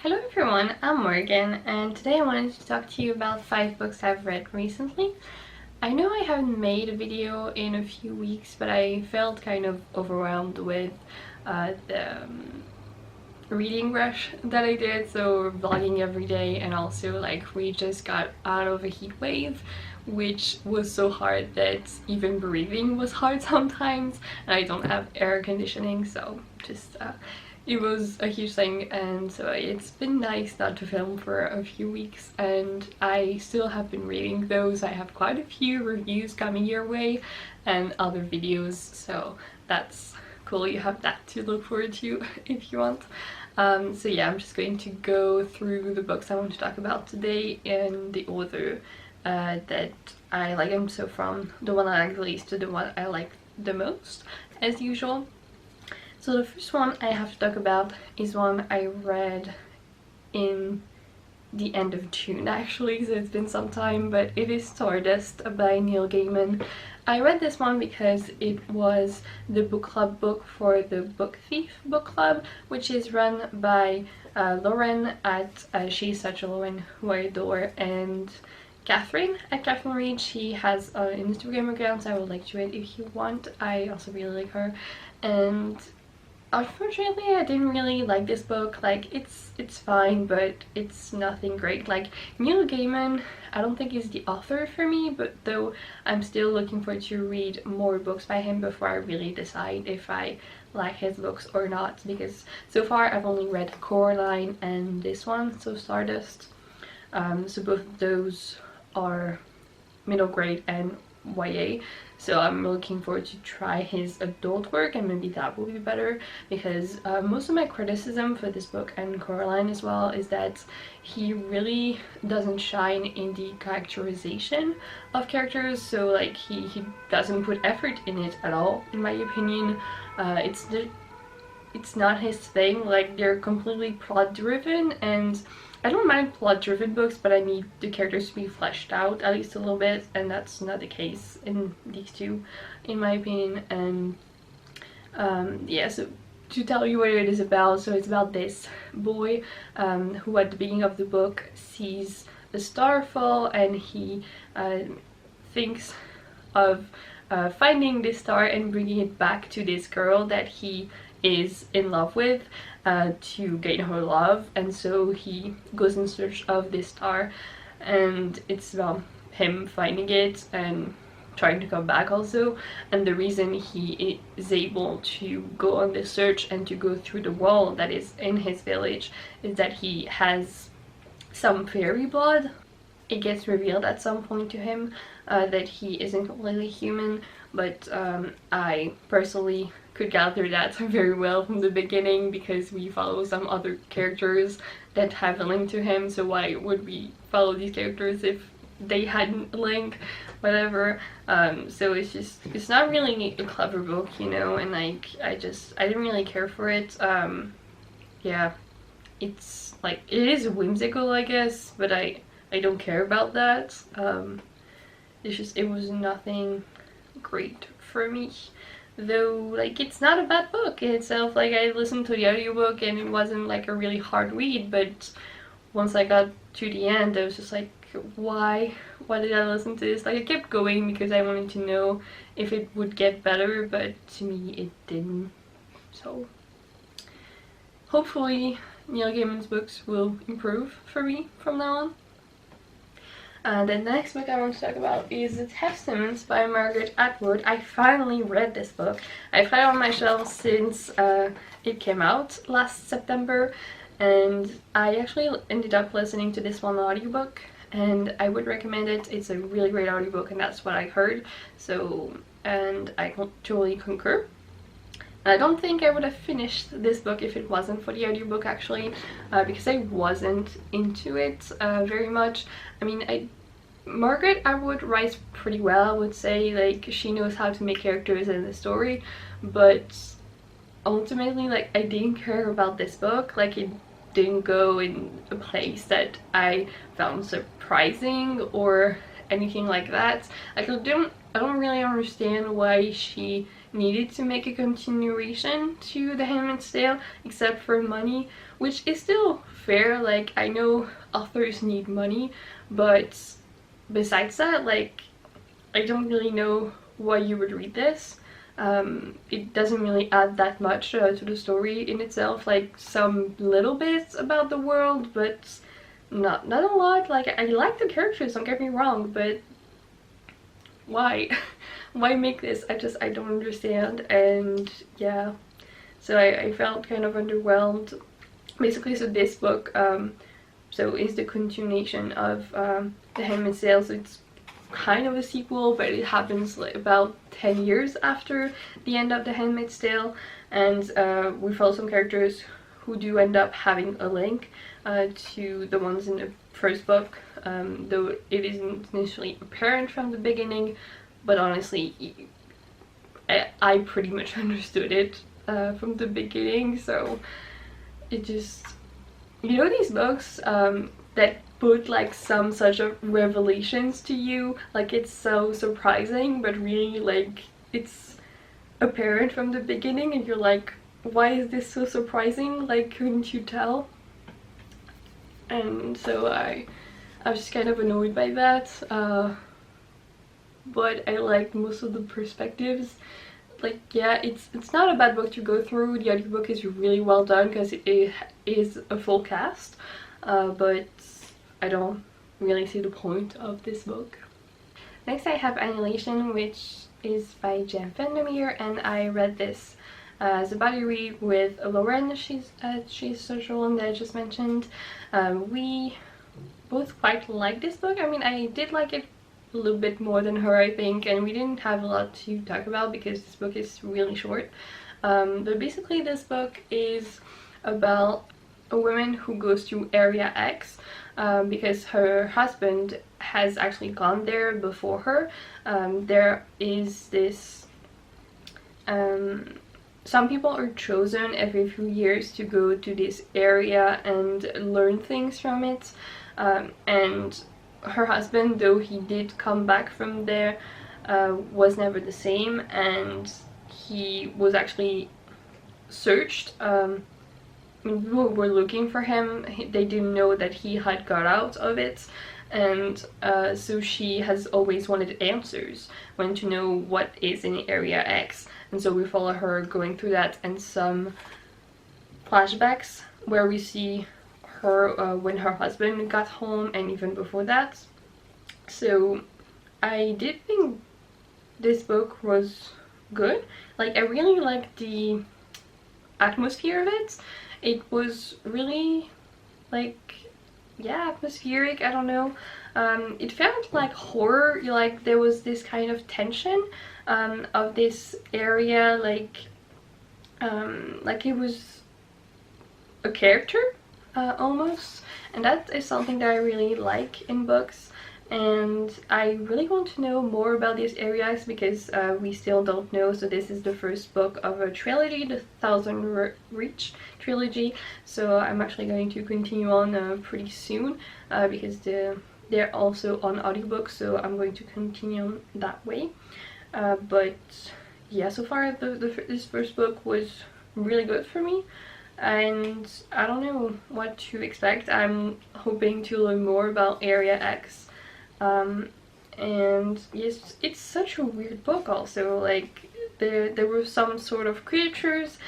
Hello everyone, I'm Morgan, and today I wanted to talk to you about 5 books I've read recently. I know I haven't made a video in a few weeks, but I felt kind of overwhelmed with the reading rush that I did, so vlogging every day, and also like we just got out of a heat wave, which was so hard that even breathing was hard sometimes, and I don't have air conditioning, so just it was a huge thing. And so it's been nice not to film for a few weeks, and I still have been reading those. I have quite a few reviews coming your way and other videos, so that's cool. You have that to look forward to if you want. So yeah, I'm just going to go through the books I want to talk about today in the order that I like them, so from the one I like the least to the one I like the most, as usual. So the first one I have to talk about is one I read in the end of June actually, so it's been some time, but it is Stardust by Neil Gaiman. I read this one because it was the book club book for the Book Thief book club, which is run by Lauren at She's Such a Lauren, who I adore, and Catherine at Catherine Reed. She has an Instagram account, so I will link to it if you want. I also really like her, and unfortunately I didn't really like this book. Like it's fine, but it's nothing great. Like, Neil Gaiman, I don't think is the author for me, but though I'm still looking forward to read more books by him before I really decide if I like his books or not, because so far I've only read Coraline and this one, so Stardust. So both of those are middle grade and YA, so I'm looking forward to try his adult work, and maybe that will be better, because most of my criticism for this book and Coraline as well is that he really doesn't shine in the characterization of characters. So like he doesn't put effort in it at all, in my opinion. It's not his thing. Like, they're completely plot driven, and I don't mind plot driven books, but I need the characters to be fleshed out at least a little bit, and that's not the case in these two, in my opinion. And yeah, so to tell you what it is about, so it's about this boy who at the beginning of the book sees a star fall, and he thinks of finding this star and bringing it back to this girl that he is in love with, to gain her love. And so he goes in search of this star, and it's about him finding it and trying to come back also. And the reason he is able to go on this search and to go through the wall that is in his village is that he has some fairy blood. It gets revealed at some point to him that he isn't completely human, but I personally could gather that very well from the beginning, because we follow some other characters that have a link to him, so why would we follow these characters if they hadn't a link, whatever. So it's not really a clever book, you know, and like I didn't really care for it. Yeah, it's like, it is whimsical, I guess, but I don't care about that. It was nothing great for me, though. Like, it's not a bad book in itself. Like, I listened to the audiobook and it wasn't like a really hard read, but once I got to the end I was just like, why did I listen to this? Like, I kept going because I wanted to know if it would get better, but to me it didn't. So hopefully Neil Gaiman's books will improve for me from now on. The next book I want to talk about is The Testaments by Margaret Atwood. I finally read this book. I've had it on my shelf since it came out last September, and I actually ended up listening to this one audiobook, and I would recommend it. It's a really great audiobook, and that's what I heard. So, and I totally concur. I don't think I would have finished this book if it wasn't for the audiobook, actually, because I wasn't into it very much. I mean, Margaret Atwood writes pretty well, I would say. Like, she knows how to make characters in the story, but ultimately, like, I didn't care about this book. Like, it didn't go in a place that I found surprising or anything like that. Like, I don't really understand why she needed to make a continuation to The Handmaid's Tale, except for money, which is still fair. Like, I know authors need money, but besides that, like, I don't really know why you would read this. It doesn't really add that much to the story in itself, like some little bits about the world, but not a lot. Like, I like the characters, don't get me wrong, but why? Why make this? I don't understand. And yeah, so I felt kind of underwhelmed. Basically, so this book so is the continuation of The Handmaid's Tale. So it's kind of a sequel, but it happens like about 10 years after the end of The Handmaid's Tale, and we follow some characters who do end up having a link to the ones in the first book, though it isn't initially apparent from the beginning. But honestly, I pretty much understood it from the beginning, so it just, you know, these books that put like some such of revelations to you, like it's so surprising, but really like it's apparent from the beginning and you're like, why is this so surprising? Like, couldn't you tell? And so I was just kind of annoyed by that, but I liked most of the perspectives. Like, yeah, it's not a bad book to go through. The audiobook is really well done because it is a full cast, but I don't really see the point of this book. Next I have Annihilation, which is by VanderMeer, and I read this as a buddy read with Lauren. She's social one that I just mentioned. We both quite like this book. I mean, I did like it a little bit more than her, I think, and we didn't have a lot to talk about because this book is really short. But basically this book is about a woman who goes to Area X because her husband has actually gone there before her. There is this some people are chosen every few years to go to this area and learn things from it, and her husband, though he did come back from there, was never the same, and he was actually searched. When people were looking for him, they didn't know that he had got out of it, and so she has always wanted answers, wanted to know what is in Area X, and so we follow her going through that, and some flashbacks where we see her when her husband got home and even before that. So I did think this book was good. Like, I really liked the atmosphere of it. It was really, like, yeah, atmospheric, I don't know. It felt like horror, like there was this kind of tension of this area, like it was a character almost, and that is something that I really like in books. And I really want to know more about these areas because we still don't know. So this is the first book of a trilogy, the Thousand Reach trilogy, so I'm actually going to continue on pretty soon because they're also on audiobook, so I'm going to continue that way. But yeah, so far this first book was really good for me, and I don't know what to expect. I'm hoping to learn more about Area X. And yes, it's such a weird book also. Like, there were some sort of creatures,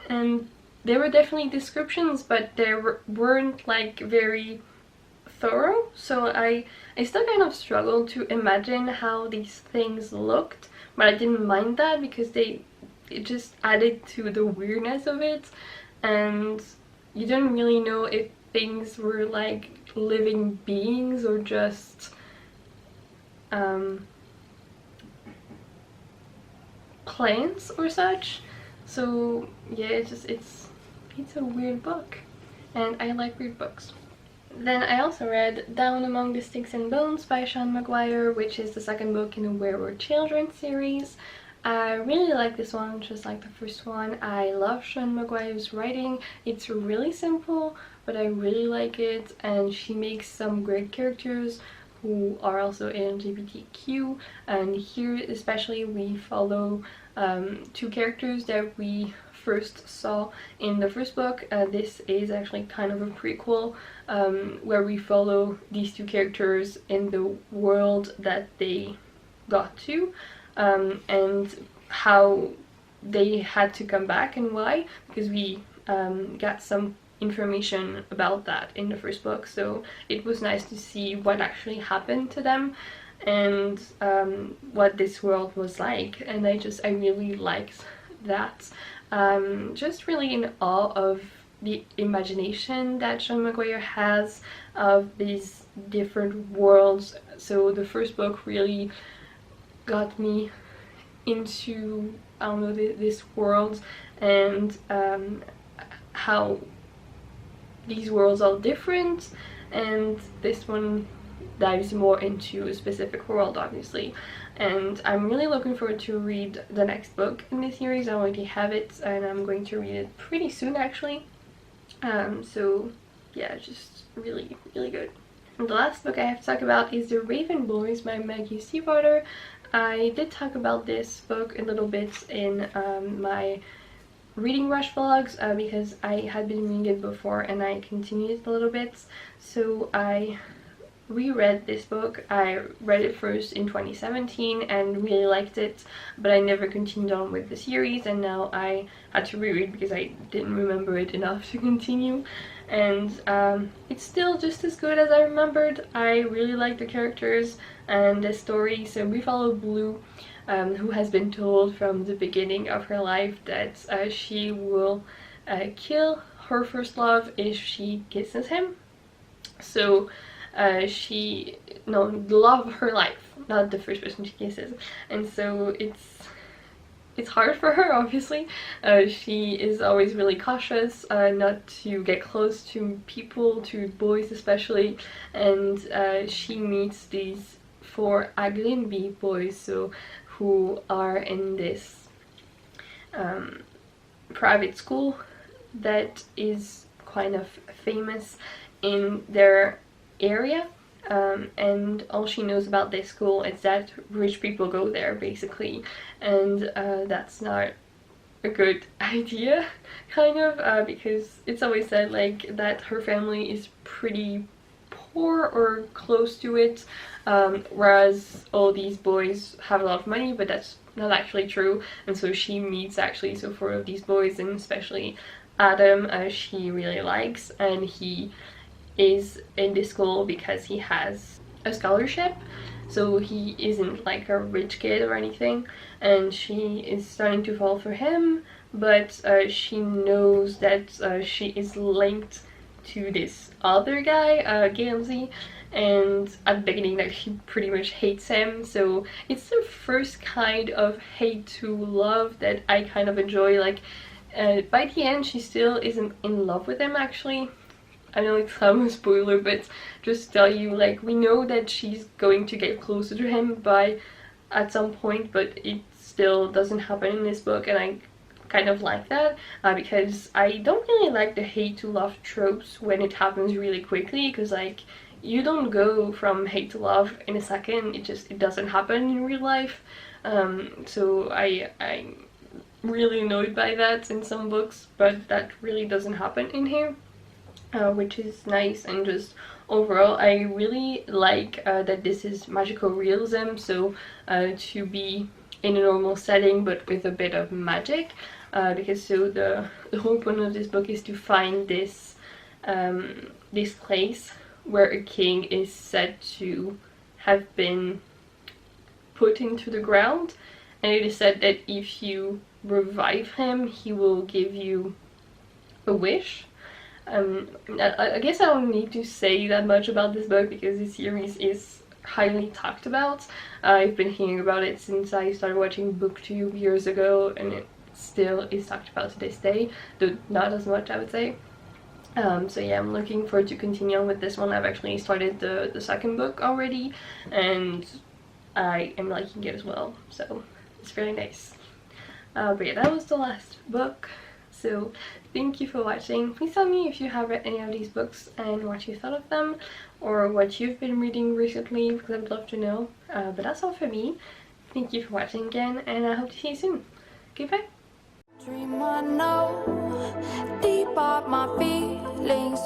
and there were definitely descriptions, but they weren't like very thorough, so I still kind of struggled to imagine how these things looked, but I didn't mind that because it just added to the weirdness of it, and you didn't really know if things were like living beings or just plants or such. So yeah, it's a weird book, and I like weird books. Then I also read Down Among the Sticks and Bones by Sean McGuire, which is the second book in the Wayward Children series. I really like this one, just like the first one. I love Sean McGuire's writing. It's really simple, but I really like it, and she makes some great characters who are also LGBTQ, and here especially we follow two characters that we first saw in the first book. This is actually kind of a prequel where we follow these two characters in the world that they got to, and how they had to come back and why, because we got some information about that in the first book, so it was nice to see what actually happened to them and what this world was like. And I really liked that. Just really in awe of the imagination that Sean McGuire has of these different worlds. So the first book really got me into, I don't know, this world, and how these worlds are different, and this one dives more into a specific world, obviously. And I'm really looking forward to read the next book in this series. I already have it and I'm going to read it pretty soon, actually. So yeah, just really good. And the last book I have to talk about is The Raven Boys by Maggie Stiefvater. I did talk about this book a little bit in my reading rush vlogs because I had been reading it before and I continued it a little bit. So I reread this book. I read it first in 2017 and really liked it, but I never continued on with the series, and now I had to reread because I didn't remember it enough to continue. And it's still just as good as I remembered. I really like the characters and the story. So we follow Blue, who has been told from the beginning of her life that she will kill her first love if she kisses him. So the love of her life, not the first person she kisses. And so it's hard for her, obviously. She is always really cautious not to get close to people, to boys especially, and she meets these 4 Aglinby boys, so who are in this private school that is kind of famous in their area, and all she knows about this school is that rich people go there, basically, and that's not a good idea, kind of, because it's always said like that her family is pretty poor or close to it, whereas all these boys have a lot of money, but that's not actually true. And so she meets actually 4 of these boys, and especially Adam, she really likes, and he is in this school because he has a scholarship, so he isn't like a rich kid or anything, and she is starting to fall for him, but she knows that she is linked to this other guy, Gamsey, and at the beginning that she pretty much hates him. So it's the first kind of hate to love that I kind of enjoy. Like by the end she still isn't in love with him, actually. I know it's kind of a spoiler, but just to tell you, like, we know that she's going to get closer to him at some point, but it still doesn't happen in this book, and I kind of like that because I don't really like the hate to love tropes when it happens really quickly, because like you don't go from hate to love in a second. It doesn't happen in real life. So I'm really annoyed by that in some books, but that really doesn't happen in here. Which is nice. And just overall I really like that this is magical realism, so to be in a normal setting but with a bit of magic, because so the whole point of this book is to find this this place where a king is said to have been put into the ground, and it is said that if you revive him he will give you a wish. I guess I don't need to say that much about this book because this series is highly talked about. I've been hearing about it since I started watching BookTube years ago, and it still is talked about to this day, though not as much, I would say. So yeah, I'm looking forward to continue on with this one. I've actually started the second book already, and I am liking it as well, so it's very nice. But yeah, that was the last book. So thank you for watching. Please tell me if you have read any of these books and what you thought of them, or what you've been reading recently, because I would love to know. But that's all for me. Thank you for watching again, and I hope to see you soon. Goodbye. Dream I know, deep up my feelings.